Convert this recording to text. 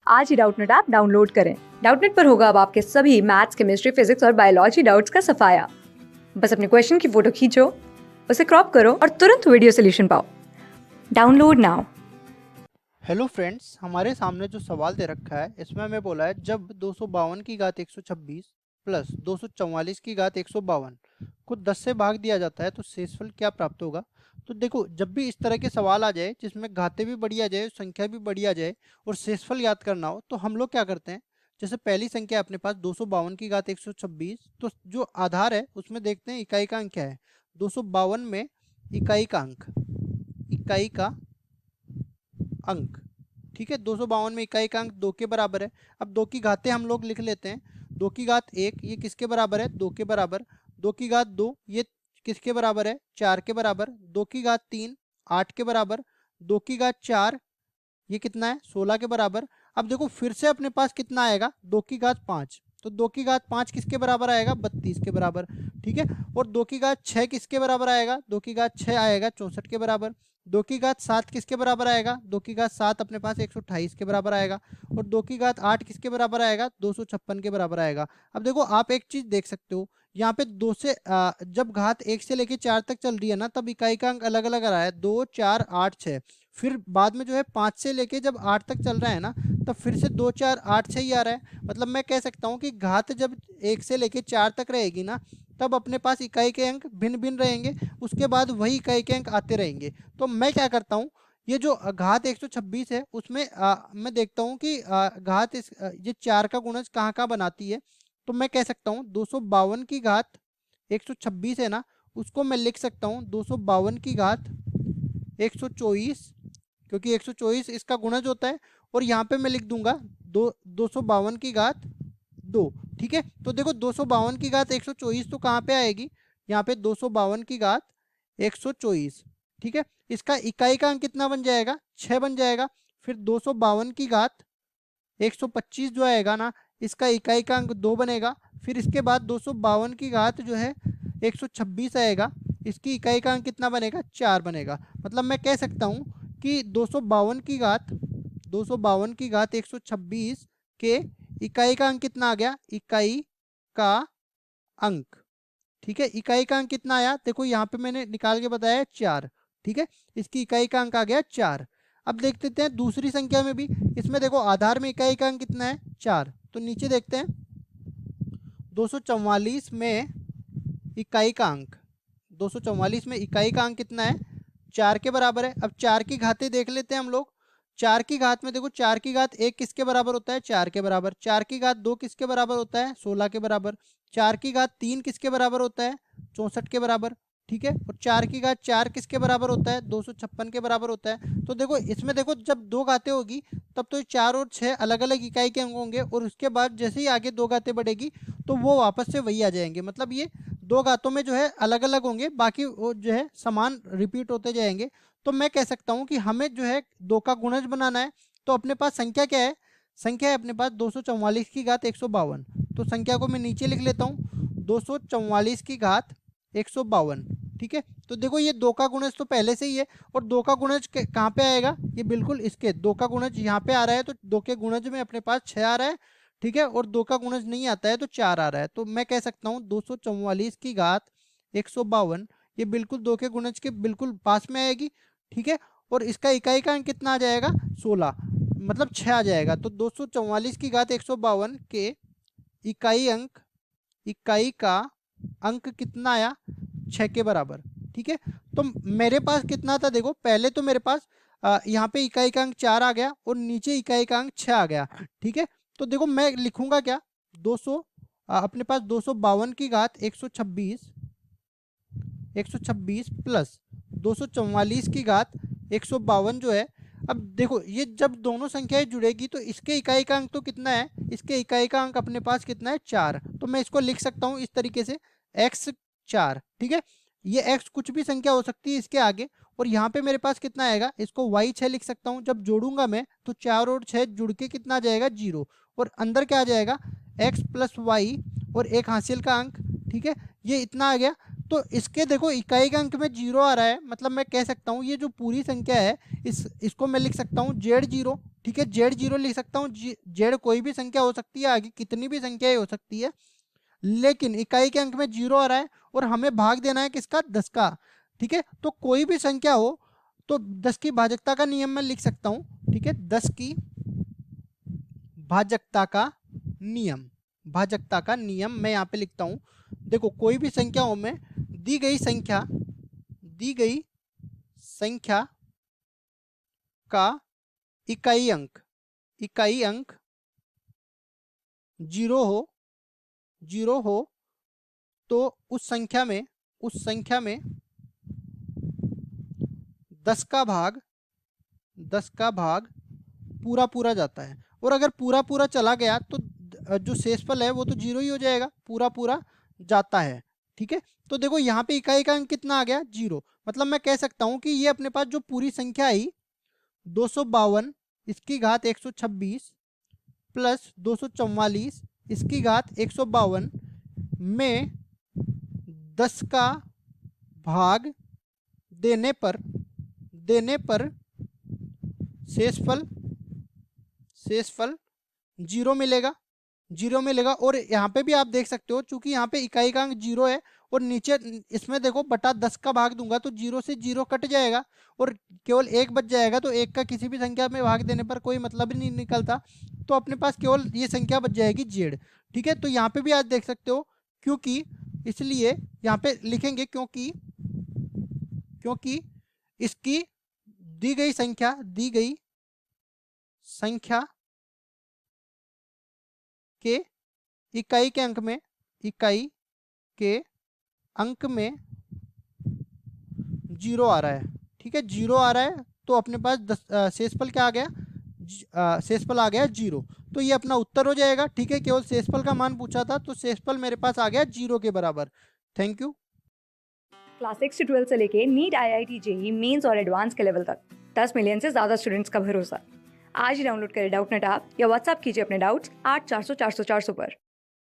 आज ही Doubtnut app download करें। Doubtnut पर होगा अब आपके सभी मैथ्स, केमिस्ट्री, फिजिक्स और बायोलॉजी डाउट्स का सफाया। बस अपने क्वेश्चन की फोटो खींचो, उसे क्रॉप करो और तुरंत वीडियो सोल्यूशन पाओ। Download now. हेलो फ्रेंड्स, हमारे सामने जो सवाल दे रखा है इसमें हमें बोला है जब 252 की घात 126 प्लस 244 की घात 152 को 10 से भाग दिया जाता है तो शेषफल क्या प्राप्त होगा। तो देखो, जब भी इस तरह के सवाल आ जाए जिसमें घातें भी बढ़ी आ जाए, संख्या भी बढ़ी आ जाए और शेषफल याद करना हो, तो हम लोग क्या करते हैं। जैसे पहली संख्या अपने पास 252 की घात 126, तो जो आधार है उसमें देखते हैं इकाई का अंक क्या है। 252 में इकाई का अंक, इकाई का अंक, ठीक है। 252 में इकाई का अंक 2 के बराबर है। अब 2 की घातें हम लोग लिख लेते हैं। 2 की घात 1 ये किसके बराबर है, 2 के बराबर। 2 की घात 2 ये किसके बराबर है, 4 के बराबर। 2 की घात 3 8 के बराबर। 2 की घात 4 ये कितना है, 16 के बराबर। अब देखो फिर से अपने पास कितना आएगा, 2 की घात 5, तो 2 की घात 5 किसके बराबर आएगा, 32 के बराबर, ठीक है। और 2 की घात 6 किसके बराबर आएगा, 2 की घात 6 आएगा 64 के बराबर। 2 की घात 7 किसके बराबर आएगा, 2 की घात 7 अपने पास 128 के बराबर आएगा। और 2 की घात 8 किसके बराबर आएगा, 256 के बराबर आएगा। अब देखो आप एक चीज देख सकते हो, यहाँ पे 2 से जब घात 1 से लेके 4 तक चल रही है ना, तब इकाई का अंक अलग अलग आ रहा है, 2 4 8 6। फिर बाद में जो है 5 से लेके जब 8 तक चल रहा है ना, तब फिर से 2 4 8 6 ही आ रहा है। मतलब मैं कह सकता हूँ कि घात जब 1 से लेके 4 तक रहेगी ना, तब अपने पास इकाई के अंक भिन्न भिन्न रहेंगे, उसके बाद वही इकाई के अंक आते रहेंगे। तो मैं क्या करता हूँ, ये जो घात 126 है उसमें मैं देखता हूँ कि घात ये 4 का गुणज कहाँ कहाँ बनाती है। तो मैं कह सकता हूँ 252 की घात 126 है ना, उसको मैं लिख सकता हूँ 252 की घात 124, क्योंकि 124 इसका गुणज होता है। और यहाँ पे मैं लिख दूंगा 252 की घात 2, ठीक है। तो देखो 252 की घात 124 तो कहाँ पे आएगी, यहाँ पे 252 की घात 124, ठीक है। इसका इकाई का अंक कितना बन जाएगा, 6 बन जाएगा। फिर 252 की घात 125 जो आएगा ना, इसका इकाई का अंक 2 बनेगा। फिर इसके बाद 252 की घात जो है 126 आएगा, इसकी इकाई का अंक कितना बनेगा, 4 बनेगा। मतलब मैं कह सकता हूँ कि 252 की घात 126 के इकाई का अंक कितना आ गया, इकाई का अंक, ठीक है। इकाई का अंक कितना आया, देखो यहाँ पे मैंने निकाल के बताया 4, ठीक है। इसकी इकाई का अंक आ गया 4। अब देख लेते हैं दूसरी संख्या में भी। इसमें देखो आधार में इकाई का अंक कितना है, 4। तो नीचे देखते हैं 244 में इकाई का अंक, 244 में इकाई का अंक कितना है, 4 के बराबर है। अब 4 की घातें देख लेते हैं हम लोग। 4 की घात में देखो 4 की घात 1 किसके बराबर होता है, 4 के बराबर। 4 की घात 2 किसके बराबर होता है, 16 के बराबर। 4 की घात 3 किसके बराबर होता है, 64 के बराबर, ठीक है। और 4 की घात 4 किसके बराबर होता है, 256 के बराबर होता है। तो देखो इसमें देखो जब 2 घातें होगी तब तो 4 और 6 अलग अलग इकाई के अंक होंगे, और उसके बाद जैसे ही आगे 2 घातें बढ़ेगी तो वो वापस से वही आ जाएंगे। मतलब ये 2 घातों में जो है अलग अलग होंगे, बाकी वो जो है समान रिपीट होते जाएंगे। तो मैं कह सकता हूँ कि हमें जो है 2 का गुणज बनाना है। तो अपने पास संख्या क्या है, संख्या है अपने पास 244 की घात 152। तो संख्या को मैं नीचे लिख लेता हूँ, 244 की घात 152, ठीक है। तो देखो ये 2 का गुणज तो पहले से ही है, और 2 का गुणज कहाँ पे आएगा, ये बिल्कुल इसके 2 का गुणज यहाँ पे आ रहा है, तो 2 के गुणज में अपने पास 6 आ रहा है, ठीक है। और 2 का गुणज नहीं आता है तो 4 आ रहा है। तो मैं कह सकता हूँ 244 की घात 152 ये बिल्कुल 2 के गुणज के बिल्कुल पास में आएगी, ठीक है। और इसका इकाई का अंक कितना आ जाएगा, 16, मतलब 6 आ जाएगा। तो 244 की घात 152 के इकाई अंक, इकाई का अंक कितना आया, 6 के बराबर, ठीक है। तो मेरे पास कितना था, देखो पहले तो मेरे पास यहाँ पे इकाई का अंक 4 आ गया और नीचे इकाई का अंक 6 आ गया, ठीक है। तो देखो मैं लिखूंगा क्या, 200 अपने पास 252 की घात 126 प्लस 244 की घात 152 जो है। अब देखो ये जब दोनों संख्याएं जुड़ेगी तो इसके इकाई का अंक तो कितना है, इसके इकाई का अंक अपने पास कितना है, 4। तो मैं इसको लिख सकता हूँ इस तरीके से, x 4, ठीक है। ये x कुछ भी संख्या हो सकती है इसके आगे, और यहाँ पे मेरे पास कितना आएगा, इसको y 6 लिख सकता हूँ। जब जोड़ूंगा मैं तो 4 और 6 जुड़ के कितना आ जाएगा, 0। और अंदर क्या आ जाएगा, x प्लस वाई और एक हासिल का अंक, ठीक है। ये इतना आ गया। तो इसके देखो इकाई के अंक में 0 आ रहा है, मतलब मैं कह सकता हूँ ये जो पूरी संख्या है इसको मैं लिख सकता हूँ Z0। ठीक है, Z0 लिख सकता हूँ। Z कोई भी संख्या हो सकती है, आगे कितनी भी संख्याएं हो सकती है, लेकिन इकाई के अंक में 0 आ रहा है और हमें भाग देना है किसका, 10 का। ठीक है, तो कोई भी संख्या हो तो 10 की भाजकता का नियम मैं लिख सकता हूँ। ठीक है, 10 की भाजकता का नियम, भाजकता का नियम मैं यहाँ पे लिखता हूँ। देखो कोई भी संख्याओं में दी गई संख्या का इकाई अंक 0 हो तो उस संख्या में 10 का भाग पूरा जाता है। और अगर पूरा चला गया तो जो शेषफल है वो तो 0 ही हो जाएगा, पूरा जाता है। ठीक है, तो देखो यहाँ पे इकाई का अंक कितना आ गया, 0। मतलब मैं कह सकता हूँ कि ये अपने पास जो पूरी संख्या आई 252 इसकी घात 126 प्लस 244 इसकी घात 152 में 10 का भाग देने पर शेषफल 0 मिलेगा। और यहाँ पे भी आप देख सकते हो, चूंकि यहाँ पे इकाई का अंक 0 है और नीचे इसमें देखो बटा 10 का भाग दूंगा तो 0 से 0 कट जाएगा और केवल 1 बच जाएगा। तो 1 का किसी भी संख्या में भाग देने पर कोई मतलब ही नहीं निकलता, तो अपने पास केवल ये संख्या बच जाएगी Z। ठीक है, तो यहाँ पे भी आप देख सकते हो, क्योंकि इसलिए यहाँ पे लिखेंगे क्योंकि इसकी दी गई संख्या के इकाई के अंक में 0 आ रहा है। ठीक है, 0 आ रहा है तो अपने पास शेषफल क्या आ गया, शेषफल आ गया 0। तो ये अपना उत्तर हो जाएगा। ठीक है, केवल शेषफल का मान पूछा था तो शेषफल मेरे पास आ गया 0 के बराबर। Thank you. क्लास 6 से 12 से लेके नीट, IIT, JEE मेंस और एडवांस के लेवल तक 10 मिलियन से ज़्यादा स्टूडेंट्स का भरोसा। आज ही डाउनलोड करें डाउटनेट ऐप या व्हाट्सएप कीजिए अपने डाउट्स 8400 400 400 पर।